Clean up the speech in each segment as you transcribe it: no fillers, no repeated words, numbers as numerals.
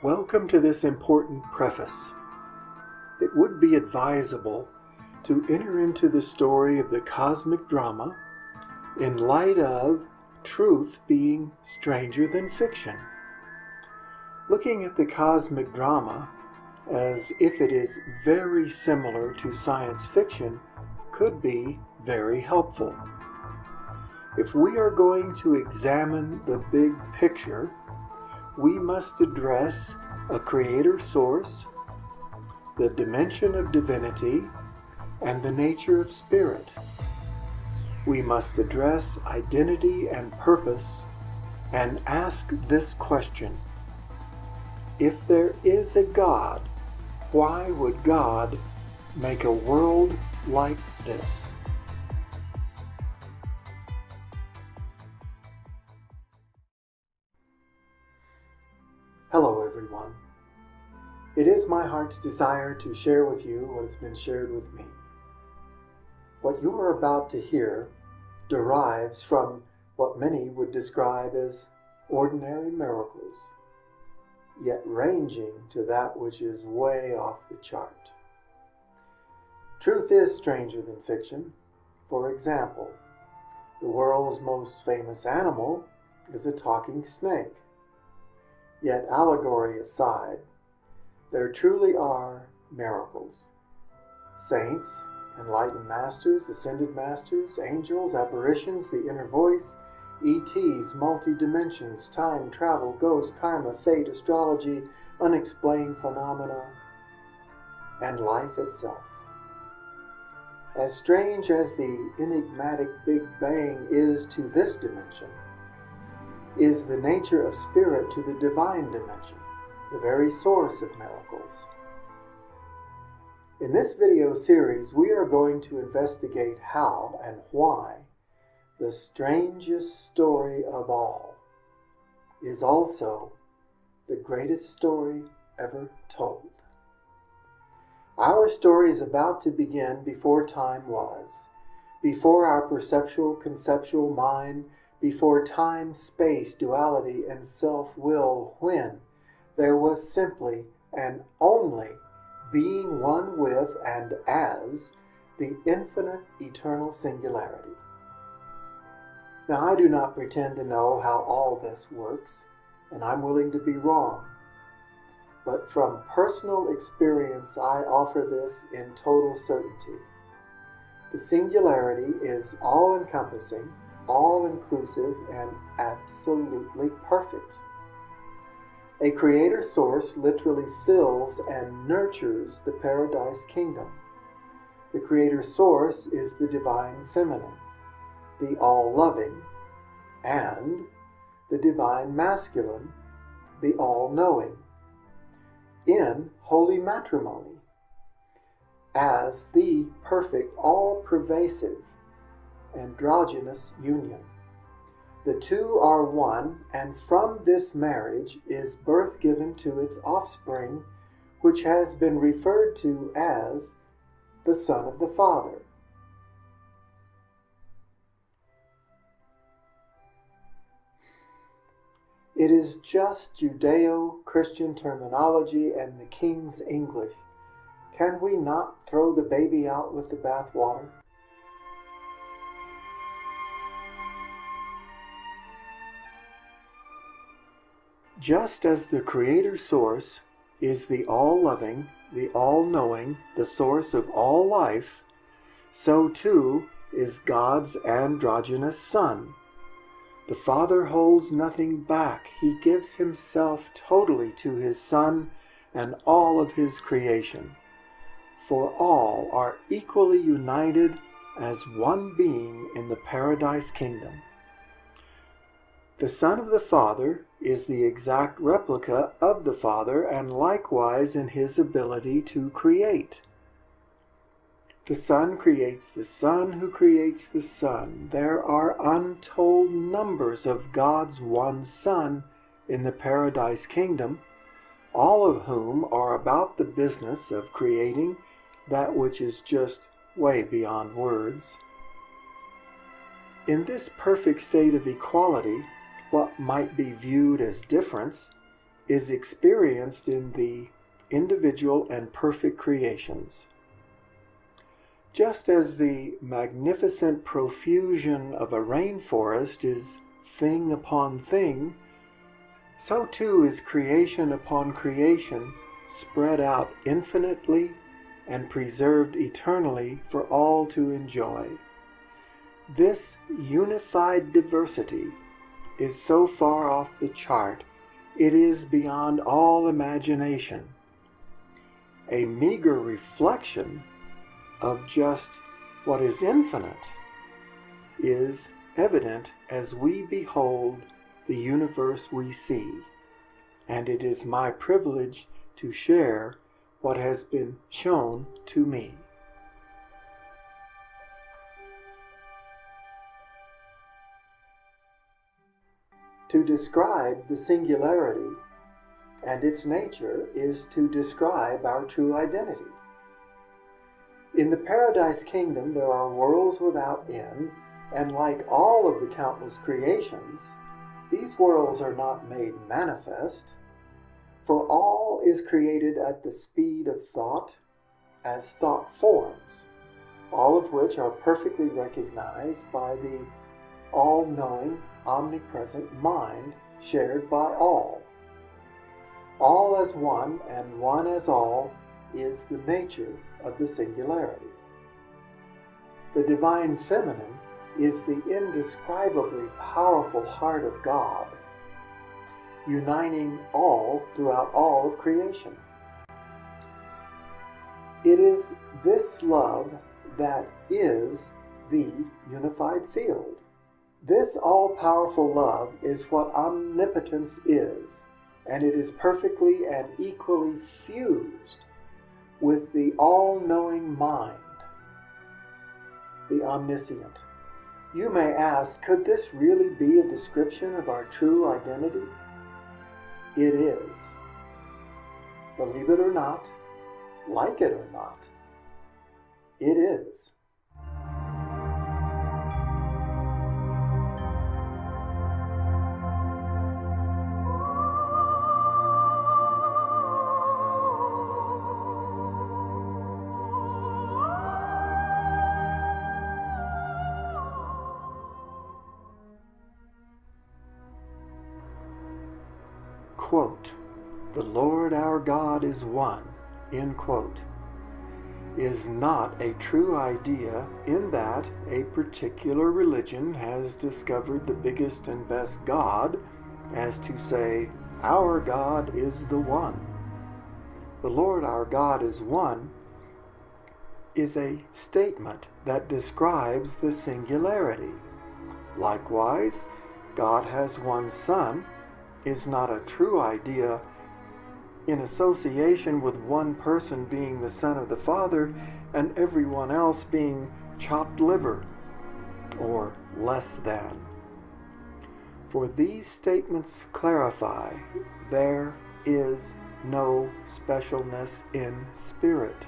Welcome to this important preface. It would be advisable to enter into the story of the cosmic drama in light of truth being stranger than fiction. Looking at the cosmic drama as if it is very similar to science fiction could be very helpful. If we are going to examine the big picture, we must address a creator source, the dimension of divinity, and the nature of spirit. We must address identity and purpose and ask this question: if there is a God, why would God make a world like this? Hello everyone. It is my heart's desire to share with you what has been shared with me. What you are about to hear derives from what many would describe as ordinary miracles, yet ranging to that which is way off the chart. Truth is stranger than fiction. For example, the world's most famous animal is a talking snake. Yet, allegory aside, there truly are miracles. Saints, enlightened masters, ascended masters, angels, apparitions, the inner voice, ETs, multi-dimensions, time, travel, ghosts, karma, fate, astrology, unexplained phenomena, and life itself. As strange as the enigmatic Big Bang is to this dimension, is the nature of spirit to the divine dimension, the very source of miracles. In this video series, we are going to investigate how and why the strangest story of all is also the greatest story ever told. Our story is about to begin before time was, before our perceptual, conceptual mind, before time, space, duality, and self-will, when there was simply and only being one with and as the infinite eternal singularity. Now, I do not pretend to know how all this works, and I'm willing to be wrong. But from personal experience, I offer this in total certainty. The singularity is all-encompassing, all-inclusive, and absolutely perfect. A creator source literally fills and nurtures the paradise kingdom. The creator source is the divine feminine, the all-loving, and the divine masculine, the all-knowing, in holy matrimony, as the perfect, all-pervasive, androgynous union. The two are one, and from this marriage is birth given to its offspring, which has been referred to as the Son of the Father. It is just Judeo-Christian terminology and the King's English. Can we not throw the baby out with the bathwater? Just as the creator source is the all-loving, the all-knowing, the source of all life, so too is God's androgynous Son. The Father holds nothing back. He gives himself totally to his Son and all of his creation. For all are equally united as one being in the paradise kingdom. The Son of the Father is the exact replica of the Father, and likewise in his ability to create. The Son creates the Son who creates the Son. There are untold numbers of God's one Son in the paradise kingdom, all of whom are about the business of creating that which is just way beyond words. In this perfect state of equality, what might be viewed as difference is experienced in the individual and perfect creations. Just as the magnificent profusion of a rainforest is thing upon thing, so too is creation upon creation spread out infinitely and preserved eternally for all to enjoy. This unified diversity is so far off the chart, it is beyond all imagination. A meager reflection of just what is infinite is evident as we behold the universe we see, and it is my privilege to share what has been shown to me. To describe the singularity and its nature is to describe our true identity. In the Paradise Kingdom there are worlds without end, and like all of the countless creations, these worlds are not made manifest, for all is created at the speed of thought, as thought forms, all of which are perfectly recognized by the all-knowing, omnipresent mind shared by all. All as one and one as all is the nature of the singularity. The divine feminine is the indescribably powerful heart of God, uniting all throughout all of creation. It is this love that is the unified field. This all-powerful love is what omnipotence is, and it is perfectly and equally fused with the all-knowing mind, the omniscient. You may ask, could this really be a description of our true identity? It is. Believe it or not, like it or not, it is. Quote, "The Lord our God is one," end quote, is not a true idea in that a particular religion has discovered the biggest and best God, as to say, our God is the one. The Lord our God is one is a statement that describes the singularity. Likewise, God has one Son is not a true idea in association with one person being the Son of the Father and everyone else being chopped liver or less than. For these statements clarify there is no specialness in spirit.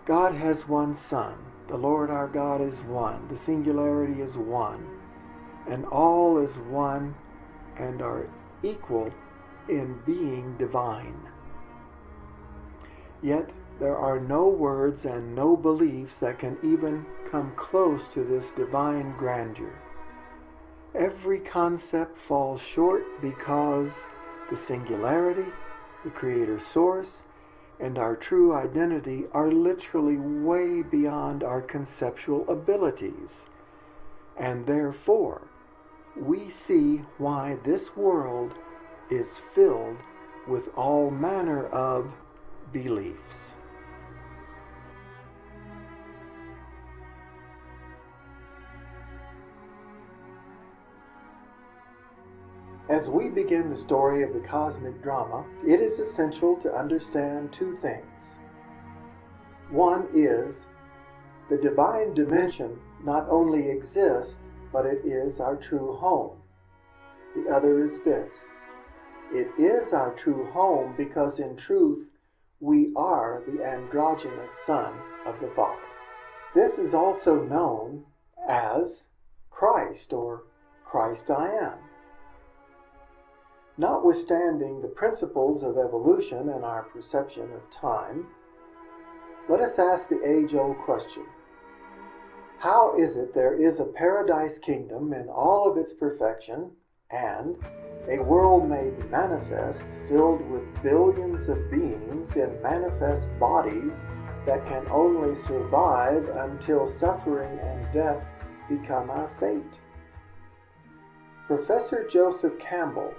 God has one Son. The Lord our God is one. The singularity is one. And all is one and are equal in being divine. Yet there are no words and no beliefs that can even come close to this divine grandeur. Every concept falls short because the singularity, the Creator Source, and our true identity are literally way beyond our conceptual abilities. And therefore, we see why this world is filled with all manner of beliefs. As we begin the story of the cosmic drama, it is essential to understand two things. One is the divine dimension not only exists, but it is our true home. The other is this: it is our true home because in truth we are the androgynous Son of the Father. This is also known as Christ, or Christ I Am. Notwithstanding the principles of evolution and our perception of time, let us ask the age-old question: how is it there is a paradise kingdom in all of its perfection and a world made manifest filled with billions of beings in manifest bodies that can only survive until suffering and death become our fate? Professor Joseph Campbell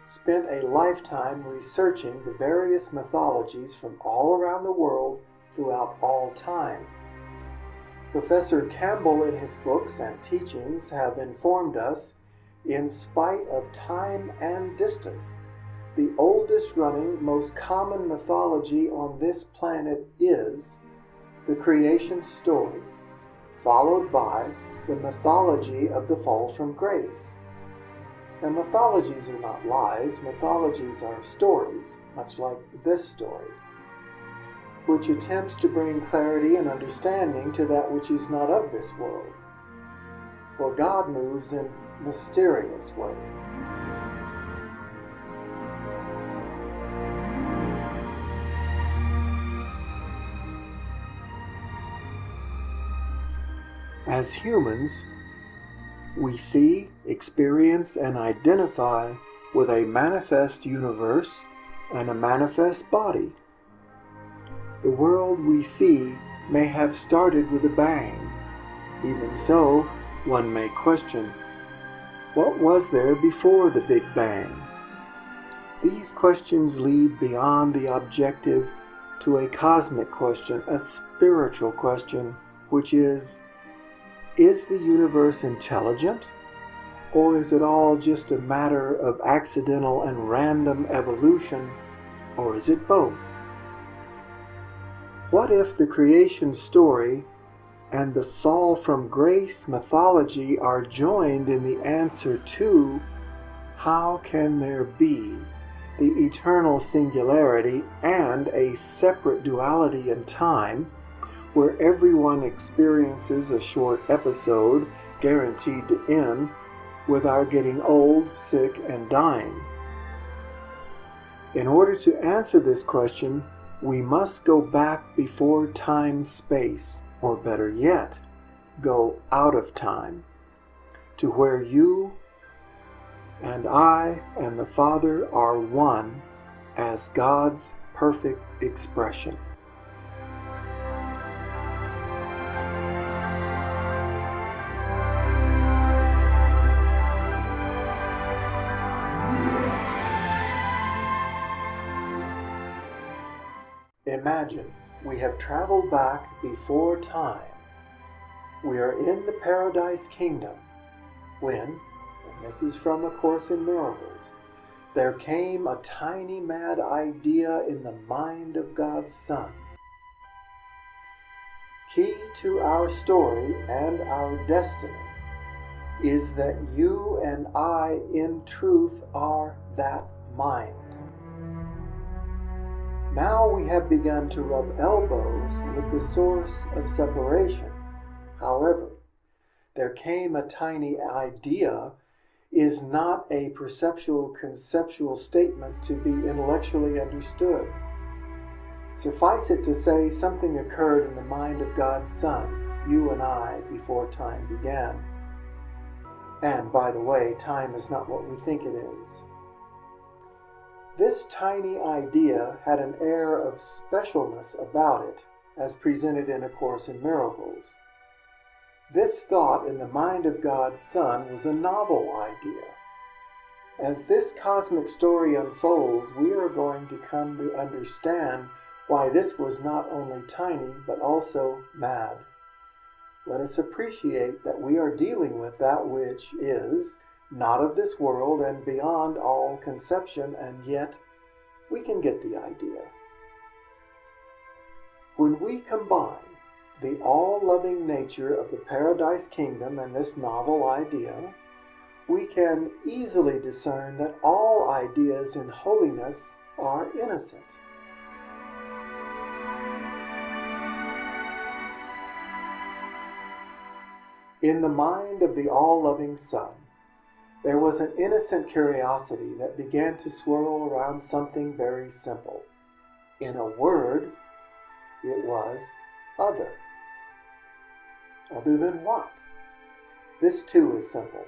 spent a lifetime researching the various mythologies from all around the world throughout all time. Professor Campbell in his books and teachings have informed us, in spite of time and distance, the oldest running, most common mythology on this planet is the creation story, followed by the mythology of the fall from grace. Now, mythologies are not lies, mythologies are stories, much like this story, which attempts to bring clarity and understanding to that which is not of this world. For God moves in mysterious ways. As humans, we see, experience, and identify with a manifest universe and a manifest body. The world we see may have started with a bang. Even so, one may question, what was there before the Big Bang? These questions lead beyond the objective to a cosmic question, a spiritual question, which is the universe intelligent? Or is it all just a matter of accidental and random evolution? Or is it both? What if the creation story and the fall from grace mythology are joined in the answer to how can there be the eternal singularity and a separate duality in time where everyone experiences a short episode guaranteed to end with our getting old, sick, and dying? In order to answer this question, we must go back before time-space, or better yet, go out of time, to where you and I and the Father are one as God's perfect expression. Imagine we have traveled back before time. We are in the paradise kingdom when, and this is from A Course in Miracles, there came a tiny mad idea in the mind of God's Son. Key to our story and our destiny is that you and I in truth are that mind. Now we have begun to rub elbows with the source of separation. However, there came a tiny idea is not a perceptual, conceptual statement to be intellectually understood. Suffice it to say, something occurred in the mind of God's Son, you and I, before time began. And by the way, time is not what we think it is. This tiny idea had an air of specialness about it, as presented in A Course in Miracles. This thought in the mind of God's Son was a novel idea. As this cosmic story unfolds, we are going to come to understand why this was not only tiny, but also mad. Let us appreciate that we are dealing with that which is not of this world and beyond all conception, and yet we can get the idea. When we combine the all-loving nature of the Paradise Kingdom and this novel idea, we can easily discern that all ideas in holiness are innocent. In the mind of the all-loving Son, There was an innocent curiosity that began to swirl around something very simple. In a word, it was other. Other than what? This too is simple.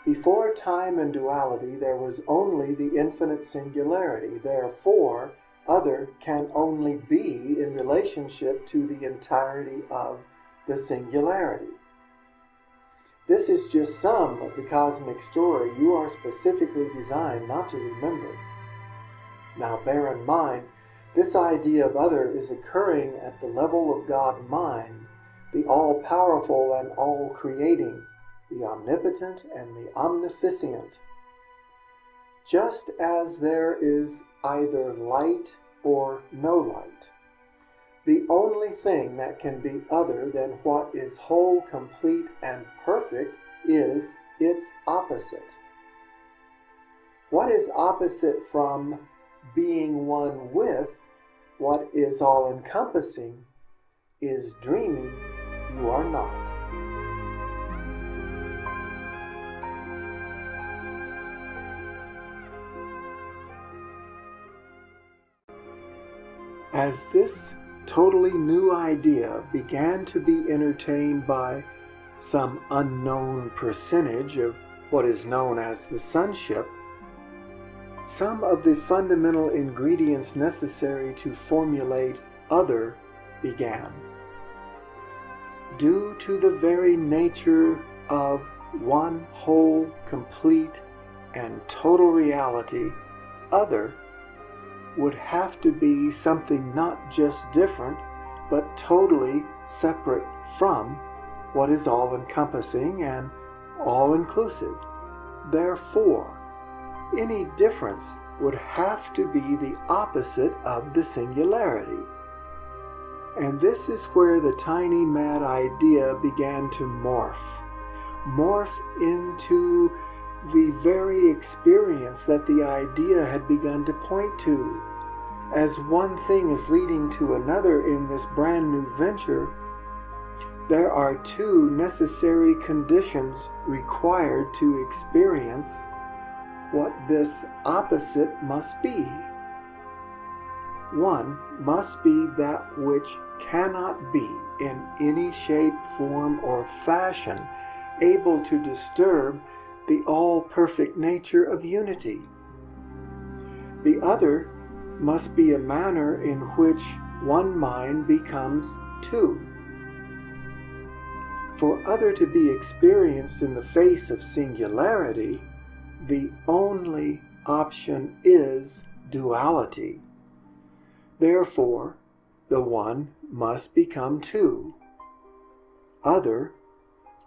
Before time and duality, there was only the infinite singularity. Therefore, other can only be in relationship to the entirety of the singularity. This is just some of the cosmic story you are specifically designed not to remember. Now bear in mind, this idea of other is occurring at the level of God mind, the all-powerful and all-creating, the omnipotent and the omniscient. Just as there is either light or no light, the only thing that can be other than what is whole, complete, and perfect is its opposite. What is opposite from being one with what is all-encompassing is dreaming you are not. As this totally new idea began to be entertained by some unknown percentage of what is known as the sonship, some of the fundamental ingredients necessary to formulate other began. Due to the very nature of one whole, complete, and total reality, other would have to be something not just different, but totally separate from what is all-encompassing and all-inclusive. Therefore, any difference would have to be the opposite of the singularity. And this is where the tiny mad idea began to morph into the very experience that the idea had begun to point to. As one thing is leading to another in this brand new venture, there are two necessary conditions required to experience what this opposite must be. One must be that which cannot be in any shape, form, or fashion able to disturb the all-perfect nature of unity. The other must be a manner in which one mind becomes two. For other to be experienced in the face of singularity, the only option is duality. Therefore, the one must become two. Other,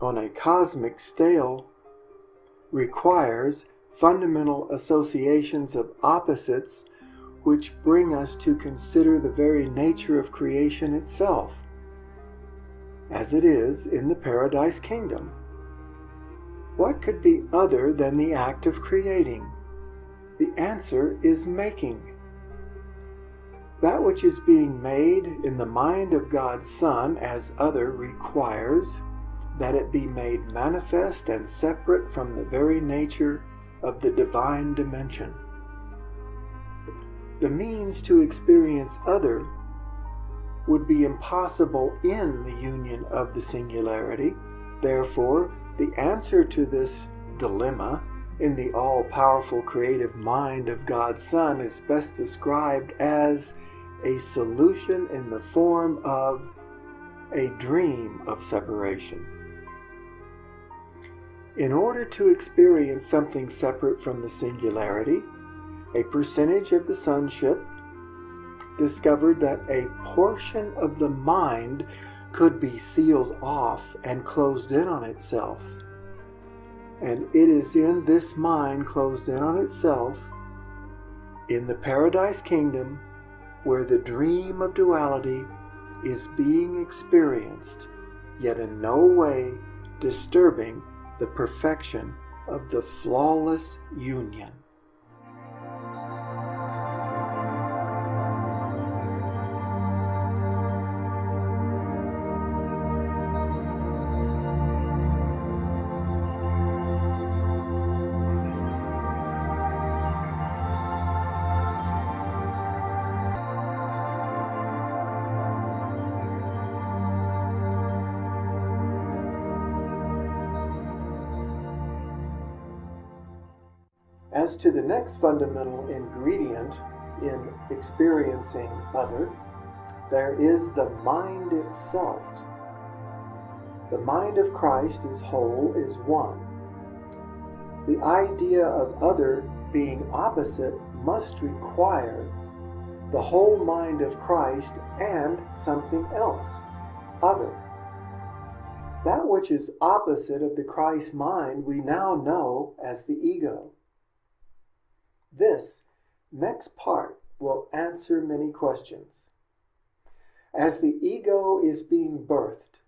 on a cosmic scale, requires fundamental associations of opposites which bring us to consider the very nature of creation itself, as it is in the Paradise Kingdom. What could be other than the act of creating? The answer is making. That which is being made in the mind of God's Son as other requires that it be made manifest and separate from the very nature of the divine dimension. The means to experience other would be impossible in the union of the singularity. Therefore, the answer to this dilemma in the all-powerful creative mind of God's Son is best described as a solution in the form of a dream of separation. In order to experience something separate from the singularity, a percentage of the sonship discovered that a portion of the mind could be sealed off and closed in on itself. And it is in this mind closed in on itself, in the Paradise Kingdom, where the dream of duality is being experienced, yet in no way disturbing the perfection of the flawless union. As to the next fundamental ingredient in experiencing other, there is the mind itself. The mind of Christ is whole, is one. The idea of other being opposite must require the whole mind of Christ and something else, other. That which is opposite of the Christ mind we now know as the ego. This next part will answer many questions. As the ego is being birthed,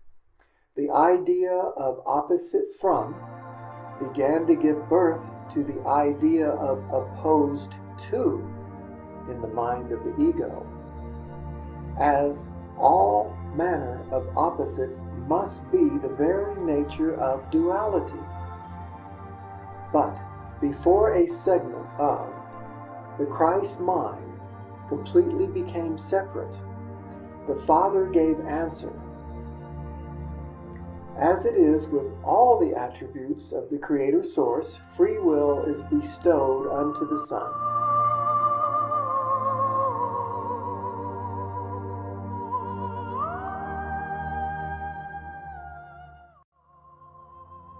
the idea of opposite from began to give birth to the idea of opposed to in the mind of the ego, as all manner of opposites must be the very nature of duality. But before a segment of the Christ mind completely became separate, the Father gave answer. As it is with all the attributes of the Creator Source, free will is bestowed unto the Son.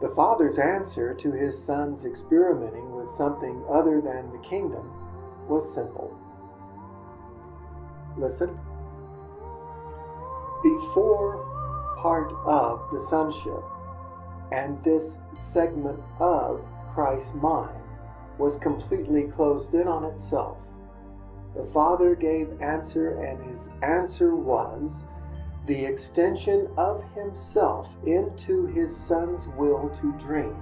The Father's answer to His Son's experimenting with something other than the kingdom was simple. Listen. Before part of the sonship and this segment of Christ's mind was completely closed in on itself, the Father gave answer, and His answer was the extension of Himself into His Son's will to dream.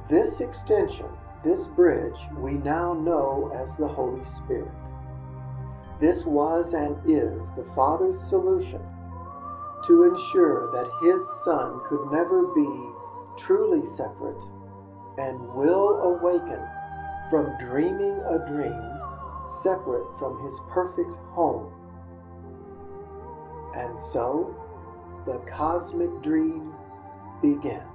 This extension, this bridge, we now know as the Holy Spirit. This was and is the Father's solution to ensure that His Son could never be truly separate and will awaken from dreaming a dream separate from His perfect home. And so the cosmic dream began.